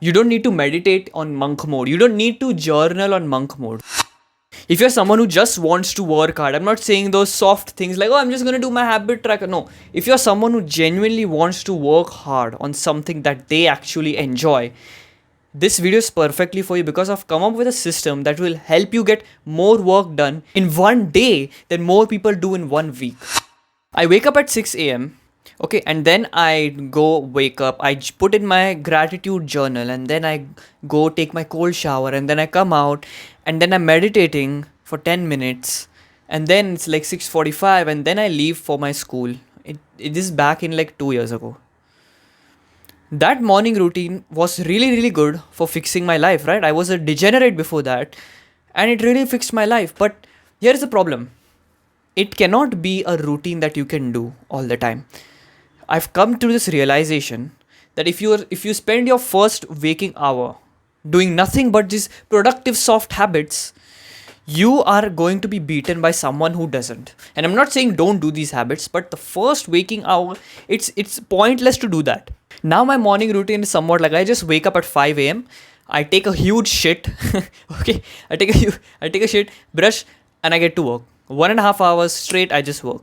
You don't need to meditate on monk mode. You don't need to journal on monk mode. If you're someone who just wants to work hard, I'm not saying those soft things like, oh, I'm just going to do my habit tracker. No. If you're someone who genuinely wants to work hard on something that they actually enjoy, this video is perfectly for you because I've come up with a system that will help you get more work done in one day than more people do in 1 week. I wake up at 6 a.m. Okay, and then I go wake up, put in my gratitude journal, and then I go take my cold shower, and then I come out, and then I'm meditating for 10 minutes, and then it's like 6:45, and then I leave for my school. It is back in like 2 years ago. That morning routine was really, really good for fixing my life, right? I was a degenerate before that, and it really fixed my life. But here's the problem: it cannot be a routine that you can do all the time. I've come to this realization that if you spend your first waking hour doing nothing but these productive soft habits, you are going to be beaten by someone who doesn't. And I'm not saying don't do these habits, but the first waking hour, it's pointless to do that. Now my morning routine is somewhat like I just wake up at 5 a.m. I take a huge shit. Okay, I take a shit, brush, and I get to work. 1.5 hours straight, I just work.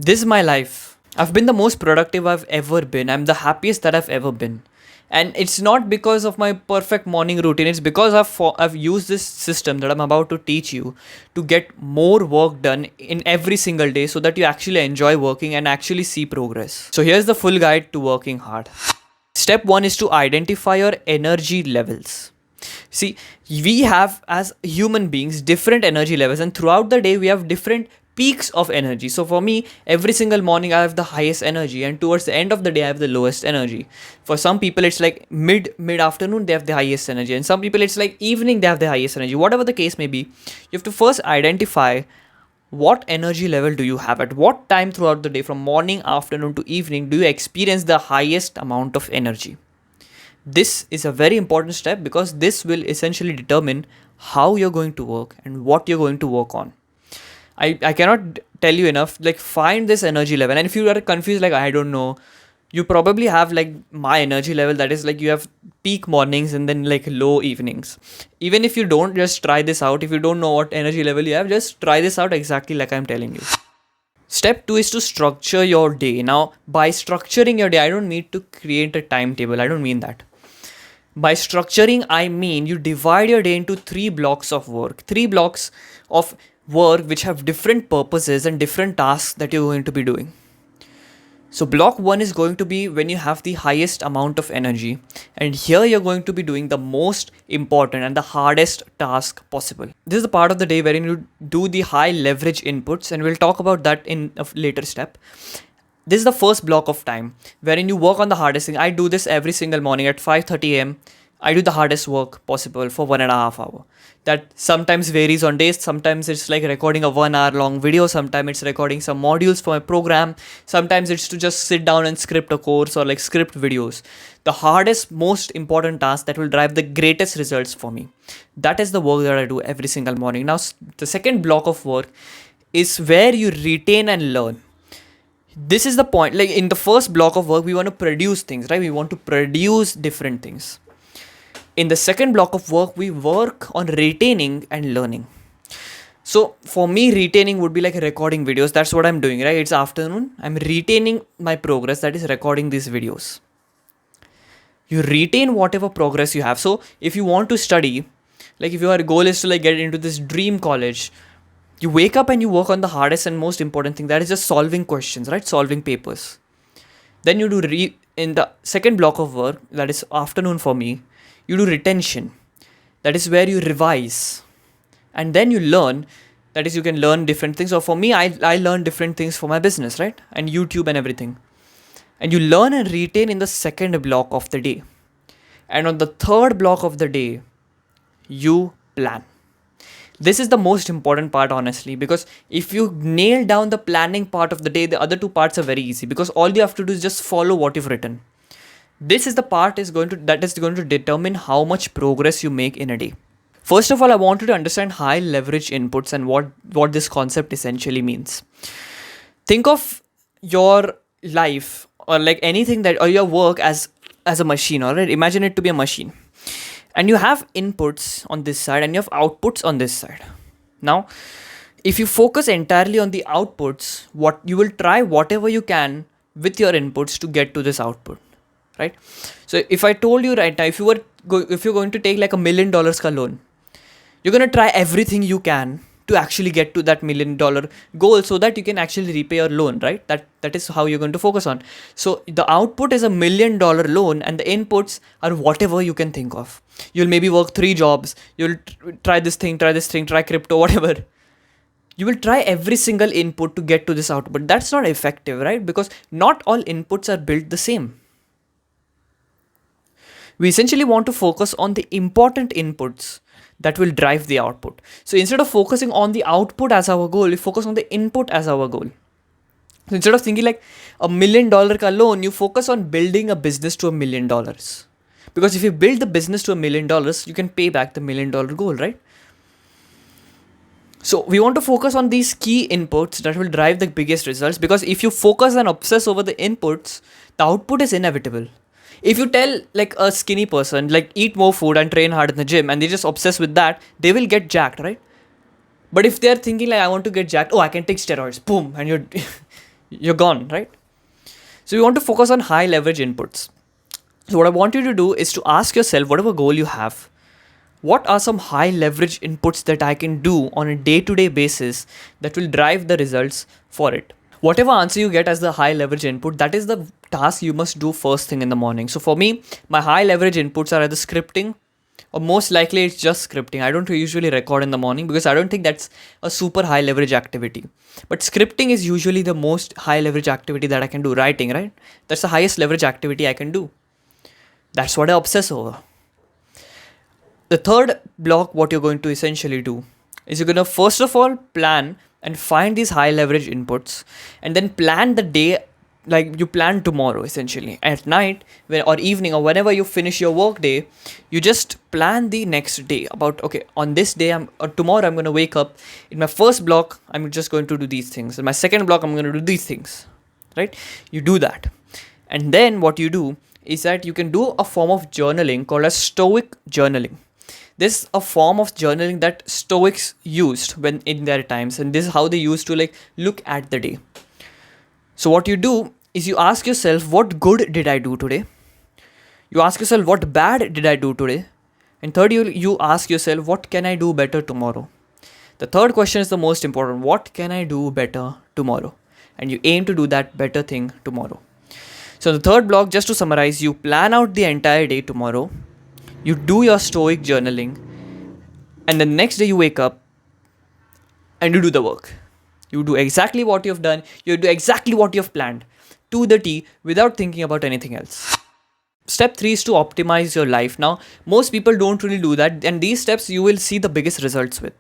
This is my life. I've been the most productive I've ever been. I'm the happiest that I've ever been. And it's not because of my perfect morning routine. It's because I've used this system that I'm about to teach you to get more work done in every single day so that you actually enjoy working and actually see progress. So here's the full guide to working hard. Step 1 is to identify your energy levels. See, we have as human beings different energy levels, and throughout the day we have different peaks of energy. So for me, every single morning I have the highest energy, and towards the end of the day I have the lowest energy. For some people it's like mid afternoon they have the highest energy, and some people it's like evening they have the highest energy. Whatever the case may be, you have to first identify what energy level do you have, at what time throughout the day, from morning, afternoon to evening, do you experience the highest amount of energy. This is a very important step because this will essentially determine how you're going to work and what you're going to work on. I cannot tell you enough, like find this energy level. And if you are confused, like I don't know, you probably have like my energy level, that is like you have peak mornings and then like low evenings. Even if you don't, just try this out. If you don't know what energy level you have, just try this out exactly like I'm telling you. Step 2 is to structure your day. Now, by structuring your day, I don't mean to create a timetable. I don't mean that. By structuring, I mean you divide your day into 3 blocks of work. 3 blocks of work which have different purposes and different tasks that you're going to be doing. So block 1 is going to be when you have the highest amount of energy, and here you're going to be doing the most important and the hardest task possible. This is the part of the day wherein you do the high leverage inputs, and we'll talk about that in a later step. This is the first block of time wherein you work on the hardest thing. I do this every single morning at 5:30 a.m. I do the hardest work possible for 1.5 hours. That sometimes varies on days. Sometimes it's like recording a 1 hour long video. Sometimes it's recording some modules for my program. Sometimes it's to just sit down and script a course or like script videos. The hardest, most important task that will drive the greatest results for me. That is the work that I do every single morning. Now, the second block of work is where you retain and learn. This is the point. Like in the first block of work, we want to produce things, right? We want to produce different things. In the second block of work, we work on retaining and learning. So for me, retaining would be like recording videos. That's what I'm doing, right? It's afternoon. I'm retaining my progress, that is recording these videos. You retain whatever progress you have. So if you want to study, like if your goal is to like get into this dream college, you wake up and you work on the hardest and most important thing, that is just solving questions, right? Solving papers. Then you do in the second block of work, that is afternoon for me, you do retention. That is where you revise. And then you learn. That is, you can learn different things. So for me, I learn different things for my business, right? And YouTube and everything. And you learn and retain in the second block of the day. And on the third block of the day, you plan. This is the most important part, honestly, because if you nail down the planning part of the day, the other 2 parts are very easy because all you have to do is just follow what you've written. This is the part that is going to determine how much progress you make in a day. First of all, I want you to understand high leverage inputs and what this concept essentially means. Think of your life or like anything that, or your work as as a machine, all right? Imagine it to be a machine. And you have inputs on this side and you have outputs on this side. Now, if you focus entirely on the outputs, what you will try whatever you can with your inputs to get to this output, right? So if I told you right now, if you're going to take like $1 million ka loan, you're going to try everything you can to actually get to that $1 million goal so that you can actually repay your loan, right? That is how you're going to focus on. So the output is $1 million loan and the inputs are whatever you can think of. You'll maybe work 3 jobs, you'll try this thing, try crypto, whatever. You will try every single input to get to this output. That's not effective, right? Because not all inputs are built the same. We essentially want to focus on the important inputs that will drive the output. So instead of focusing on the output as our goal, we focus on the input as our goal. So instead of thinking like $1 million ka loan, you focus on building a business to $1 million. Because if you build the business to $1 million, you can pay back the $1 million goal, right? So we want to focus on these key inputs that will drive the biggest results, because if you focus and obsess over the inputs, the output is inevitable. If you tell like a skinny person, like eat more food and train hard in the gym, and they just obsess with that, they will get jacked, right? But if they're thinking like I want to get jacked, oh, I can take steroids, boom, and you're you're gone, right? So you want to focus on high leverage inputs. So what I want you to do is to ask yourself, whatever goal you have, what are some high leverage inputs that I can do on a day-to-day basis that will drive the results for it? Whatever answer you get as the high leverage input, that is the task you must do first thing in the morning. So for me, my high leverage inputs are either scripting, or most likely it's just scripting. I don't usually record in the morning because I don't think that's a super high leverage activity. But scripting is usually the most high leverage activity that I can do. Writing, right? That's the highest leverage activity I can do. That's what I obsess over. The third block, what you're going to essentially do is you're going to first of all plan and find these high leverage inputs, and then plan the day like you plan tomorrow. Essentially at night or evening or whenever you finish your work day, you just plan the next day about, okay, on this day tomorrow I'm going to wake up. In my first block I'm just going to do these things. In my second block I'm going to do these things, right? You do that, and then what you do is that you can do a form of journaling called as stoic journaling. This is a form of journaling that Stoics used when in their times, and this is how they used to like look at the day. So what you do is you ask yourself, what good did I do today? You ask yourself, what bad did I do today? And third, you ask yourself, what can I do better tomorrow? The third question is the most important. What can I do better tomorrow? And you aim to do that better thing tomorrow. So the third block, just to summarize, you plan out the entire day tomorrow. You do your stoic journaling, and the next day you wake up and you do the work. You do exactly what you have done. You do exactly what you have planned to the T without thinking about anything else. Step 3 is to optimize your life. Now, most people don't really do that, and these steps you will see the biggest results with.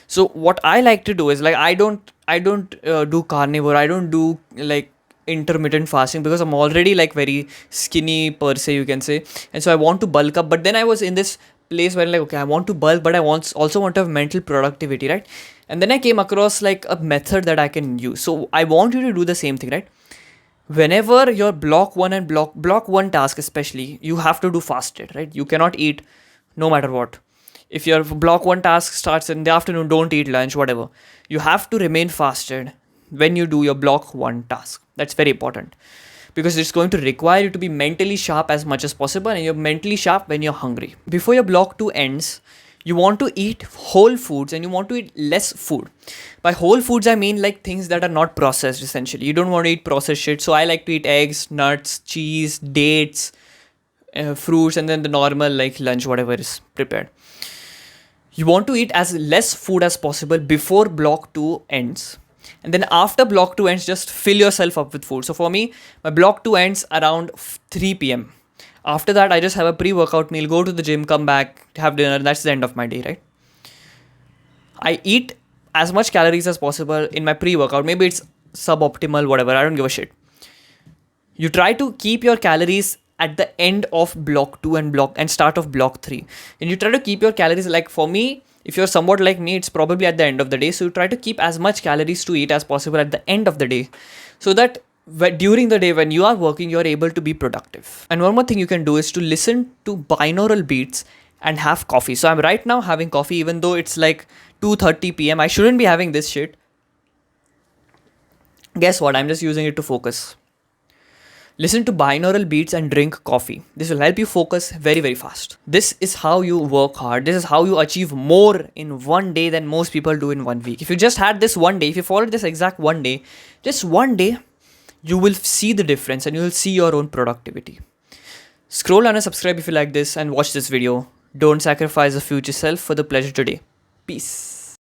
So what I like to do is like I don't do carnivore. I don't do like intermittent fasting because I'm already like very skinny per se, you can say, and so I want to bulk up. But then I was in this place where like, okay, I want to bulk, but I also want to have mental productivity, right? And then I came across like a method that I can use. So I want you to do the same thing, right? Whenever your block 1 and block 1 task especially, you have to do fasted, right? You cannot eat no matter what. If your block 1 task starts in the afternoon, don't eat lunch, whatever. You have to remain fasted when you do your block 1 task. That's very important because it's going to require you to be mentally sharp as much as possible, and you're mentally sharp when you're hungry. Before your block 2 ends, you want to eat whole foods and you want to eat less food. By whole foods, I mean like things that are not processed essentially. You don't want to eat processed shit. So I like to eat eggs, nuts, cheese, dates, fruits, and then the normal like lunch, whatever is prepared. You want to eat as less food as possible before block 2 ends. And then after block 2 ends, just fill yourself up with food. So for me, my block 2 ends around 3 p.m. After that, I just have a pre-workout meal, go to the gym, come back, have dinner. And that's the end of my day, right? I eat as much calories as possible in my pre-workout. Maybe it's suboptimal, whatever. I don't give a shit. You try to keep your calories at the end of block 2 and start of block 3. And you try to keep your calories, like for me, if you're somewhat like me, it's probably at the end of the day. So you try to keep as much calories to eat as possible at the end of the day, so that during the day when you are working, you are able to be productive. And one more thing you can do is to listen to binaural beats and have coffee. So I'm right now having coffee, even though it's like 2:30 p.m. I shouldn't be having this shit. Guess what? I'm just using it to focus. Listen to binaural beats and drink coffee. This will help you focus very, very fast. This is how you work hard. This is how you achieve more in one day than most people do in 1 week. If you just had this one day, if you followed this exact one day, just one day, you will see the difference and you will see your own productivity. Scroll down and subscribe if you like this and watch this video. Don't sacrifice the future self for the pleasure today. Peace.